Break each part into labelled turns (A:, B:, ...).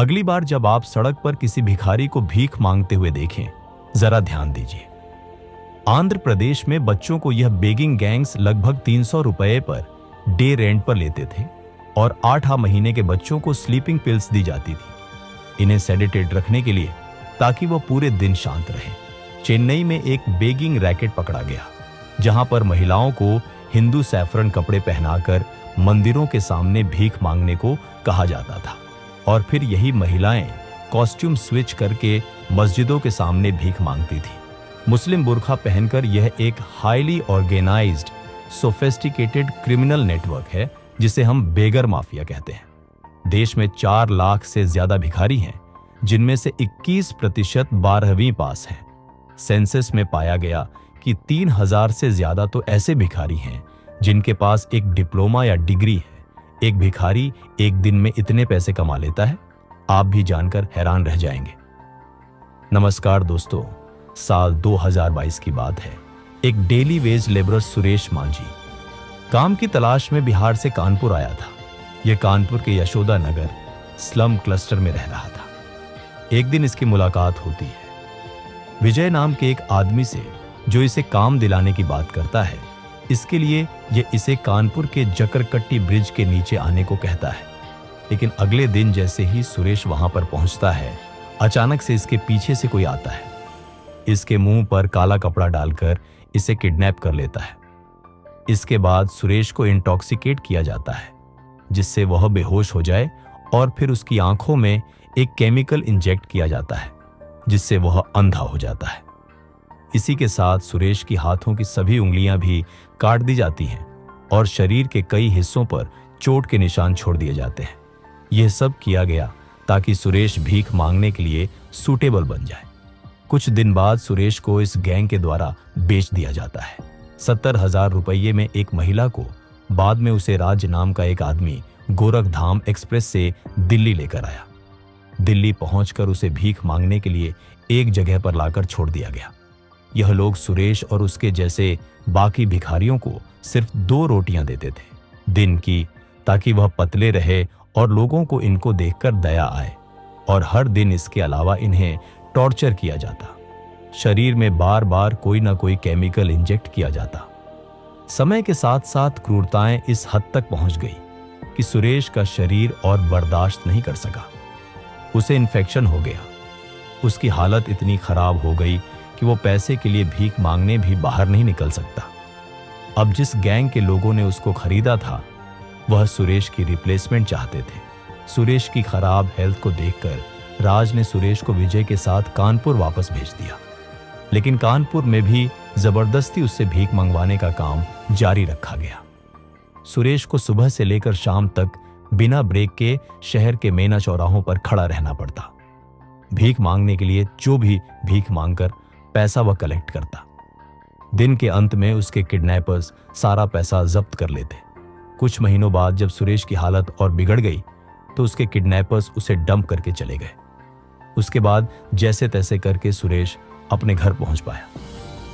A: अगली बार जब आप सड़क पर किसी भिखारी को भीख मांगते हुए देखें, जरा ध्यान दीजिए। आंध्र प्रदेश में बच्चों को यह बेगिंग गैंग्स लगभग 300 रुपए पर डे रेंट पर लेते थे और 8 महीने के बच्चों को स्लीपिंग पिल्स दी जाती थी, इन्हें सेडेटेड रखने के लिए, ताकि वह पूरे दिन शांत रहे। चेन्नई में एक बेगिंग रैकेट पकड़ा गया, जहां पर महिलाओं को हिंदू सैफरन कपड़े पहनाकर मंदिरों के सामने भीख मांगने को कहा जाता था और फिर यही महिलाएं कॉस्ट्यूम स्विच करके मस्जिदों के सामने भीख मांगती थी। मुस्लिम बुर्का पहनकर यह एक highly organised sophisticated criminal network है, जिसे हम बेगर माफिया कहते हैं। देश में 4 लाख से ज्यादा भिखारी हैं, जिनमें से 21% 12वीं पास हैं। सेंसस में पाया गया कि 3000 से ज्यादा तो ऐसे भिखारी हैं जिनके पास एक डिप्लोमा या डिग्री है। एक भिखारी एक दिन में इतने पैसे कमा लेता है, आप भी जानकर हैरान रह जाएंगे। नमस्कार दोस्तों, साल 2022 की बात है। एक daily veg labourer Suresh Manjhi काम की तलाश में बिहार से कानपुर आया था। यह कानपुर के यशोदा नगर स्लम क्लस्टर में रह रहा था। एक दिन इसकी मुलाकात होती है विजय नाम के एक आदमी से, जो इसे काम दिलाने की बात करता है। इसके लिए यह इसे कानपुर के जकरकट्टी ब्रिज के नीचे आने को कहता है। लेकिन अगले दिन जैसे ही सुरेश वहां पर पहुंचता है, अचानक से इसके पीछे से कोई आता है। इसके मुंह पर काला कपड़ा डालकर इसे किडनैप कर लेता है। इसके बाद सुरेश को इंटॉक्सिकेट किया जाता है, जिससे वह बेहोश हो जाए और फिर उसकी आंखों में एक केमिकल इंजेक्ट किया जाता है, जिससे वह अंधा हो जाता है। इसी के साथ सुरेश की हाथों की सभी उंगलियां भी काट दी जाती हैं और शरीर के कई हिस्सों पर चोट के निशान छोड़ दिए जाते हैं। यह सब किया गया ताकि सुरेश भीख मांगने के लिए सूटेबल बन जाए। कुछ दिन बाद सुरेश को इस गैंग के द्वारा बेच दिया जाता है। 70,000 रुपये में एक महिला को। बाद में उसे राज नाम का एक आदमी गोरखधाम एक्सप्रेस से दिल्ली लेकर आया। दिल्ली पहुंचकर उसे भीख मांगने के लिए एक जगह पर लाकर छोड़ दिया गया। यह लोग सुरेश और उसके जैसे बाकी भिखारियों को सिर्फ 2 रोटियां देते थे दिन की, ताकि वह पतले रहे और लोगों को इनको देखकर दया आए। और हर दिन इसके अलावा इन्हें टॉर्चर किया जाता। शरीर में बार बार कोई ना कोई केमिकल इंजेक्ट किया जाता। समय के साथ साथ क्रूरताएं इस हद तक पहुंच गई कि सुरेश का शरीर और बर्दाश्त नहीं कर सका। उसे इन्फेक्शन हो गया। उसकी हालत इतनी खराब हो गई कि वो पैसे के लिए भीख मांगने भी बाहर नहीं निकल सकता। अब जिस गैंग के लोगों ने उसको खरीदा था, वह सुरेश की रिप्लेसमेंट चाहते थे। सुरेश की खराब हेल्थ को देखकर राज ने सुरेश को विजय के साथ कानपुर वापस भेज दिया। लेकिन कानपुर में भी जबरदस्ती उससे भीख मंगवाने का काम जारी रखा गया। सुरेश को सुबह से लेकर शाम तक बिना ब्रेक के शहर के मेना चौराहों पर खड़ा रहना पड़ता। भीख मांगने के लिए जो भी भीख मांगकर पैसा वह कलेक्ट करता। दिन के अंत में उसके किडनैपर्स सारा पैसा जब्त कर लेते। कुछ महीनों बाद जब सुरेश की हालत और बिगड़ गई, तो उसके किडनैपर्स उसे डंप करके चले गए। उसके बाद जैसे तैसे करके सुरेश अपने घर पहुंच पाया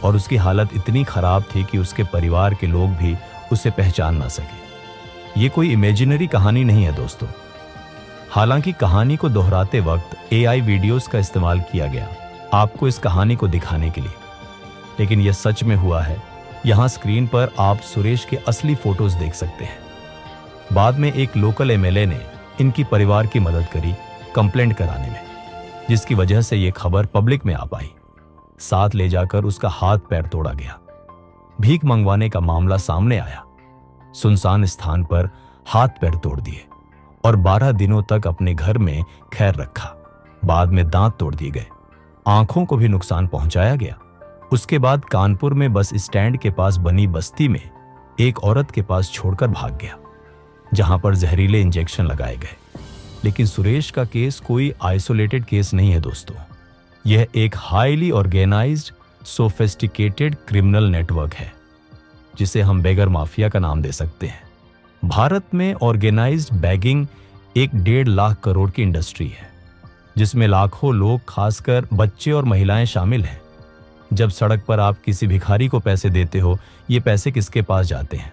A: और उसकी हालत इतनी खराब थी कि उसके परिवार के लोग भी उसे पहचान ना सके। ये कोई इमेजिनरी कहानी नहीं है दोस्तों। हालांकि कहानी को दोहराते वक्त AI वीडियोस का इस्तेमाल किया गया आपको इस कहानी को दिखाने के लिए, लेकिन यह सच में हुआ है। यहां स्क्रीन पर आप सुरेश के असली फोटोज देख सकते हैं। बाद में एक लोकल MLA ने इनकी परिवार की मदद करी कंप्लेंट कराने में, जिसकी वजह से यह खबर पब्लिक में आ पाई। साथ ले जाकर उसका हाथ पैर तोड़ा गया। भीख मंगवाने का मामला सामने आया। सुनसान स्थान पर हाथ पैर तोड़ दिए और 12 दिनों तक अपने घर में खैर रखा। बाद में दांत तोड़ दिए गए, आंखों को भी नुकसान पहुंचाया गया। उसके बाद कानपुर में बस स्टैंड के पास बनी बस्ती में एक औरत के पास छोड़कर भाग गया, जहां पर जहरीले इंजेक्शन लगाए गए। लेकिन सुरेश का केस कोई आइसोलेटेड केस नहीं है दोस्तों। यह एक highly organised sophisticated criminal network है, जिसे हम बेगर माफिया का नाम दे सकते हैं। भारत में ऑर्गेनाइज्ड बैगिंग एक 1.5 लाख करोड़ की इंडस्ट्री है, जिसमें लाखों लोग, खासकर बच्चे और महिलाएं शामिल हैं। जब सड़क पर आप किसी भिखारी को पैसे देते हो, ये पैसे किसके पास जाते हैं?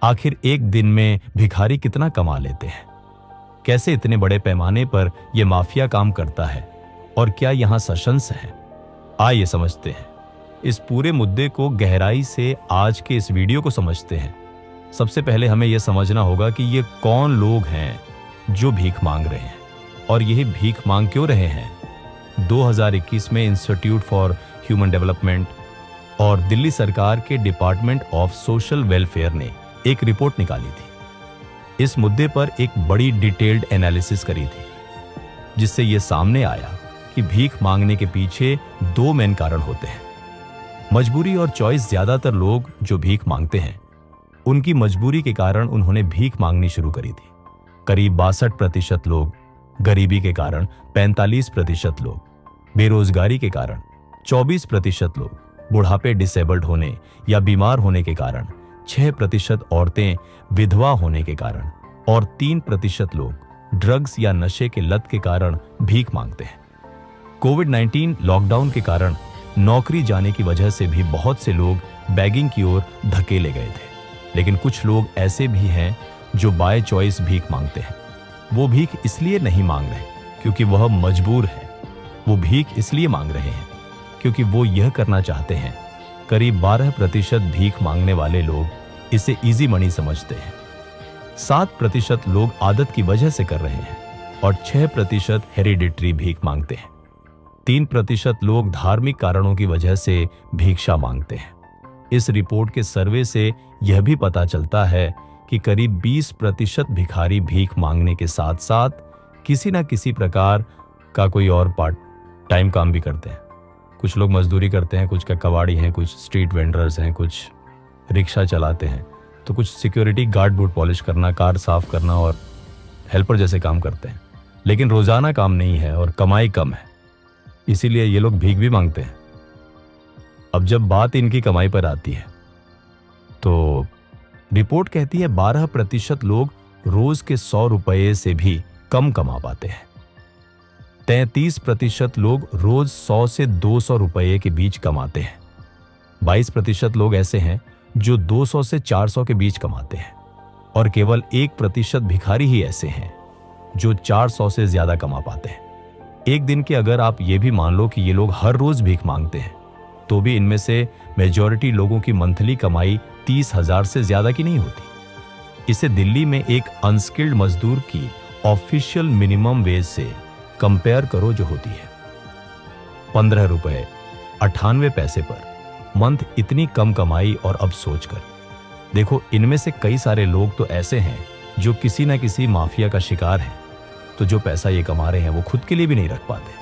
A: आखिर एक दिन में भिखारी कितना कमा लेते हैं? कैसे इतने बड़े पैमाने पर यह माफिया काम करता है और क्या यहां सेशंस है? आइए समझते हैं। इस पूरे मुद्दे को गहराई से आज के इस वीडियो को समझते हैं। सबसे पहले हमें यह समझना होगा कि ये कौन लोग हैं जो भीख मांग रहे हैं और यही भीख मांग क्यों रहे हैं। 2021 में इंस्टीट्यूट फॉर ह्यूमन डेवलपमेंट और दिल्ली सरकार के डिपार्टमेंट ऑफ सोशल वेलफेयर ने एक रिपोर्ट निकाली थी। इस मुद्दे पर एक बड़ी डिटेल्ड एनालिसिस करी थी, जिससे यह सामने आया कि भीख मांगने के पीछे दो मेन कारण होते हैं, मजबूरी और चॉइस। ज्यादातर लोग जो भीख मांगते हैं उनकी मजबूरी के कारण उन्होंने भीख मांगनी शुरू करी थी। करीब 62% लोग, गरीबी के कारण 45% लोग, बेरोजगारी के कारण 24% लोग, बुढ़ापे डिसेबल्ड होने या बीमार होने के कारण 6% औरतें, विधवा होने के कारण और 3% लोग ड्रग्स या नशे के लत के कारण भीख मांगते हैं। कोविड-19 लॉकडाउन के कारण नौकरी जाने की वजह से भी बहुत से लोग बैगिंग की ओर धकेले गए थे। लेकिन कुछ लोग ऐसे भी हैं जो बाय चॉइस भीख मांगते हैं। वो भीख इसलिए नहीं मांग रहे क्योंकि वह मजबूर है, वो भीख इसलिए मांग रहे हैं क्योंकि वो यह करना चाहते हैं। करीब 12% भीख मांगने वाले लोग इसे इजी मनी समझते हैं, 7% लोग आदत की वजह से कर रहे हैं और 6% हेरिडिटरी भीख मांगते हैं। 3% लोग धार्मिक कारणों की वजह से भिक्षा मांगते हैं। इस रिपोर्ट के सर्वे से यह भी पता चलता है कि करीब 20% भिखारी भीख मांगने के साथ साथ किसी न किसी प्रकार का कोई और पार्ट टाइम काम भी करते हैं। कुछ लोग मजदूरी करते हैं, कुछ का कबाड़ी हैं, कुछ स्ट्रीट वेंडर्स हैं, कुछ रिक्शा चलाते हैं, तो कुछ सिक्योरिटी गार्ड बूट पॉलिश करना, कार साफ करना और हेल्पर जैसे काम करते हैं। लेकिन रोजाना काम नहीं है और कमाई कम है, इसीलिए ये लोग भीख भी मांगते हैं। अब जब बात इनकी कमाई पर आती है तो रिपोर्ट कहती है 12% लोग रोज के 100 रुपये से भी कम कमा पाते हैं। 33% लोग रोज 100 से 200 रुपये के बीच कमाते हैं। 22% लोग ऐसे हैं जो 200 से 400 के बीच कमाते हैं और केवल 1% भिखारी ही ऐसे हैं जो 400 से ज्यादा कमा पाते हैं। एक दिन के अगर आप ये भी मान लो कि ये लोग हर रोज भीख मांगते हैं तो भी इनमें से मेजॉरिटी लोगों की मंथली कमाई 30,000 से ज्यादा की नहीं होती। इसे दिल्ली में एक अनस्किल्ड मजदूर की ऑफिशियल मिनिमम वेज से कंपेयर करो जो होती है 15 रुपए 98 पैसे पर मंथ। इतनी कम कमाई और अब सोचकर देखो, इनमें से कई सारे लोग तो ऐसे हैं जो किसी ना किसी माफिया का शिकार हैं, तो जो पैसा ये कमा रहे हैं वो खुद के लिए भी नहीं रख पाते।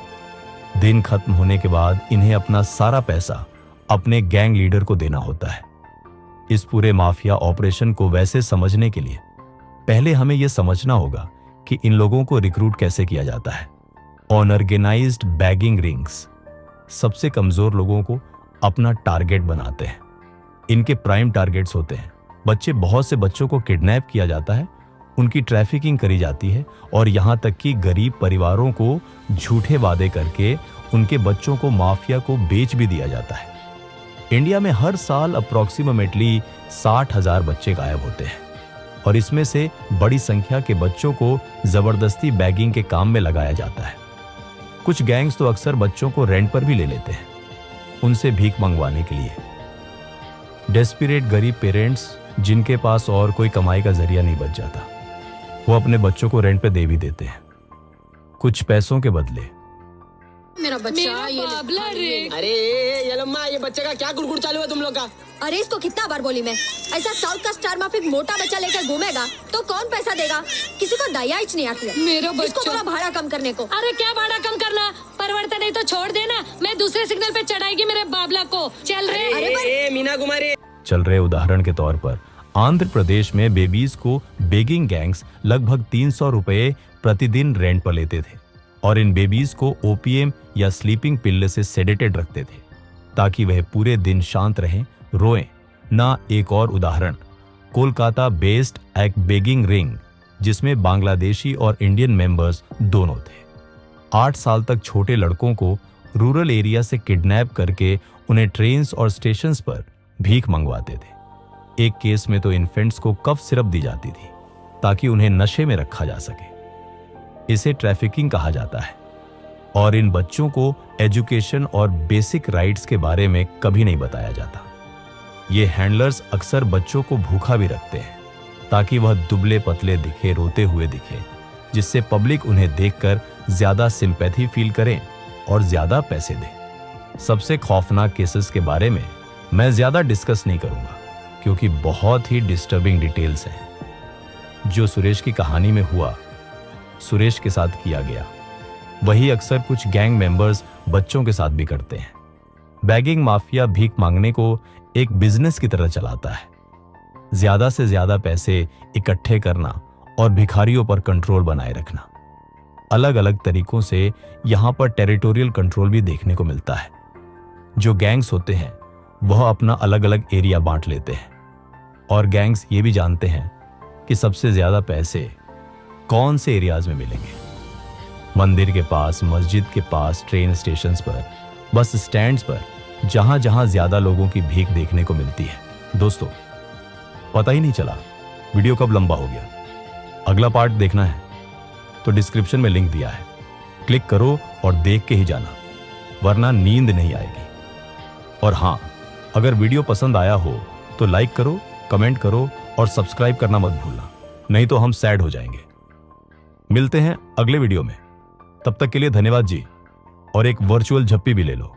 A: दिन खत्म होने के बाद इन्हें अपना सारा पैसा अपने गैंग लीडर को देना होता है। इस पूरे माफिया ऑपरेशन को वैसे समझने के लिए पहले हमें यह समझना होगा कि इन लोगों को रिक्रूट कैसे किया जाता है। ऑर्गेनाइज्ड बैगिंग रिंग्स सबसे कमजोर लोगों को अपना टारगेट बनाते हैं। इनके प्राइम टारगेट्स होते हैं बच्चे। बहुत से बच्चों को किडनैप किया जाता है, उनकी ट्रैफिकिंग करी जाती है और यहां तक कि गरीब परिवारों को झूठे वादे करके उनके बच्चों को माफिया को बेच भी दिया जाता है। इंडिया में हर साल अप्रॉक्सीमेटली 60,000 बच्चे गायब होते हैं और इसमें से बड़ी संख्या के बच्चों को जबरदस्ती बैगिंग के काम में लगाया जाता है। कुछ गैंग्स तो अक्सर बच्चों को रेंट पर भी ले लेते हैं उनसे भीख मंगवाने के लिए। डेस्परेट गरीब पेरेंट्स जिनके पास और कोई कमाई का जरिया नहीं बच जाता, वो अपने बच्चों को रेंट पे दे भी देते हैं कुछ पैसों के बदले।
B: मेरा बच्चा ये बाबला रे।
C: अरे ये लम्मा, ये बच्चे का क्या गुड़गुड़ चालू है तुम लोग का?
B: अरे इसको कितना बार बोली मैं, ऐसा साउथ का स्टार माफिक मोटा बच्चा लेकर घूमेगा तो कौन पैसा देगा? किसी को दया ही नहीं आती है।
D: मेरा बच्चा,
B: इसको बोला भाड़ा कम करने को।
D: अरे क्या भाड़ा कम करना, परवड़ता नहीं तो छोड़ देना, मैं दूसरे सिग्नल पे चढ़ाएगी मेरे बाबला को। चल रहे।
C: अरे मीना कुमारी
A: चल रहे। उदाहरण के तौर पर आंध्र प्रदेश में बेबीज को बेगिंग गैंग्स लगभग 300 रुपये प्रतिदिन रेंट पर लेते थे और इन बेबीज को ओपीएम या स्लीपिंग पिल से सेडेटेड रखते थे ताकि वह पूरे दिन शांत रहें, रोएं ना। एक और उदाहरण, कोलकाता बेस्ड एक बेगिंग रिंग जिसमें बांग्लादेशी और इंडियन मेंबर्स दोनों थे। 8 साल तक छोटे लड़कों को रूरल एरिया से किडनैप करके उन्हें ट्रेन्स और स्टेशंस पर भीख मंगवाते थे। एक केस में तो इन्फेंट्स को कफ सिरप दी जाती थी ताकि उन्हें नशे में रखा जा सके। इसे ट्रैफिकिंग कहा जाता है। और इन बच्चों को एजुकेशन और बेसिक राइट्स के बारे में कभी नहीं बताया जाता। ये हैंडलर्स अक्सर बच्चों को भूखा भी रखते हैं ताकि वह दुबले पतले दिखे, रोते हुए दिखे, जिससे पब्लिक उन्हें देखकर ज्यादा सिंपैथी फील करे और ज्यादा पैसे दे। सबसे खौफनाक केसेस के बारे में मैं ज्यादा डिस्कस नहीं करूंगा क्योंकि बहुत ही डिस्टर्बिंग डिटेल्स हैं। जो सुरेश की कहानी में हुआ, सुरेश के साथ किया गया, वही अक्सर कुछ गैंग मेंबर्स बच्चों के साथ भी करते हैं। बैगिंग माफिया भीख मांगने को एक बिजनेस की तरह चलाता है। ज्यादा से ज्यादा पैसे इकट्ठे करना और भिखारियों पर कंट्रोल बनाए रखना। अलग अलग तरीकों से यहां पर टेरिटोरियल कंट्रोल भी देखने को मिलता है। जो गैंग्स होते हैं वह अपना अलग अलग एरिया बांट लेते हैं और गैंग्स ये भी जानते हैं कि सबसे ज्यादा पैसे कौन से एरियाज में मिलेंगे। मंदिर के पास, मस्जिद के पास, ट्रेन स्टेशंस पर, बस स्टैंड्स पर, जहां जहां ज्यादा लोगों की भीख देखने को मिलती है। दोस्तों, पता ही नहीं चला वीडियो कब लंबा हो गया। अगला पार्ट देखना है तो डिस्क्रिप्शन में लिंक दिया है, क्लिक करो और देख के ही जाना, वरना नींद नहीं आएगी। और हां, अगर वीडियो पसंद आया हो तो लाइक करो, कमेंट करो और सब्सक्राइब करना मत भूलना, नहीं तो हम सैड हो जाएंगे। मिलते हैं अगले वीडियो में, तब तक के लिए धन्यवाद जी। और एक वर्चुअल झप्पी भी ले लो।